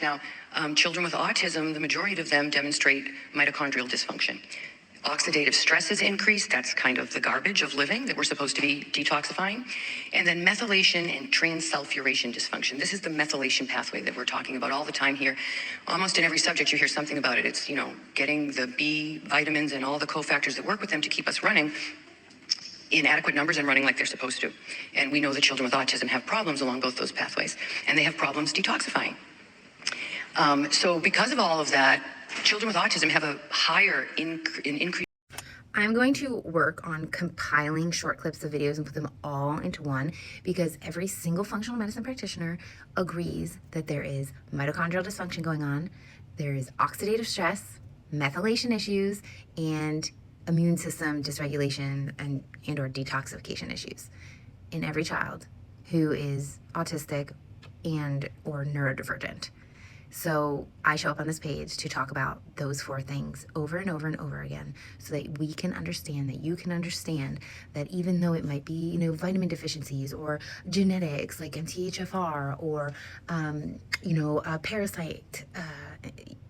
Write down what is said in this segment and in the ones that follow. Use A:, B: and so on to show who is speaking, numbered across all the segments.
A: Now, children with autism, the majority of them demonstrate mitochondrial dysfunction. Oxidative stress is increased. That's kind of the garbage of living that we're supposed to be detoxifying. And then methylation and transsulfuration dysfunction. This is the methylation pathway that we're talking about all the time here. Almost in every subject you hear something about it. It's, getting the B vitamins and all the cofactors that work with them to keep us running in adequate numbers and running like they're supposed to. And we know that children with autism have problems along both those pathways. And they have problems detoxifying. So because of all of that, children with autism have a higher increase.
B: I'm going to work on compiling short clips of videos and put them all into one, because every single functional medicine practitioner agrees that there is mitochondrial dysfunction going on, there is oxidative stress, methylation issues, and immune system dysregulation and or detoxification issues in every child who is autistic and or neurodivergent. So I show up on this page to talk about those 4 things over and over and over again, so that we can understand, that you can understand that even though it might be, vitamin deficiencies or genetics like MTHFR or, a parasite,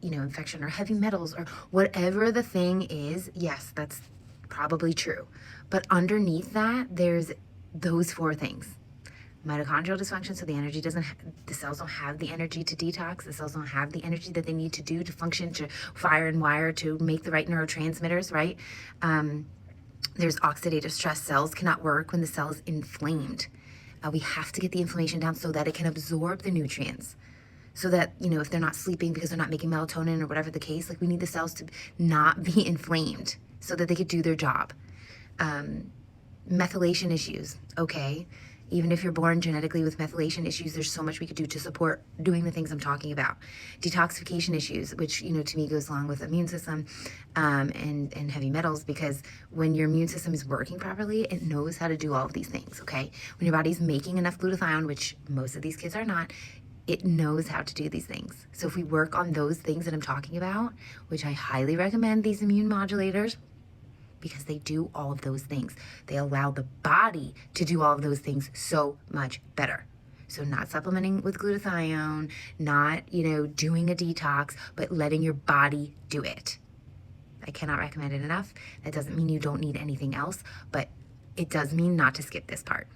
B: infection or heavy metals or whatever the thing is, yes, that's probably true. But underneath that, there's those 4 things. Mitochondrial dysfunction, so the cells don't have the energy to detox. The cells don't have the energy that they need to do to function, to fire and wire, to make the right neurotransmitters, right? There's oxidative stress. Cells cannot work when the cell is inflamed. We have to get the inflammation down so that it can absorb the nutrients. So that, if they're not sleeping because they're not making melatonin or whatever the case, we need the cells to not be inflamed so that they could do their job. Methylation issues, okay? Even if you're born genetically with methylation issues, there's so much we could do to support doing the things I'm talking about. Detoxification issues, which, to me goes along with immune system and heavy metals, because when your immune system is working properly, it knows how to do all of these things, okay? When your body's making enough glutathione, which most of these kids are not, it knows how to do these things. So if we work on those things that I'm talking about, which I highly recommend these immune modulators, because they do all of those things. They allow the body to do all of those things so much better. So not supplementing with glutathione, not, doing a detox, but letting your body do it. I cannot recommend it enough. That doesn't mean you don't need anything else, but it does mean not to skip this part.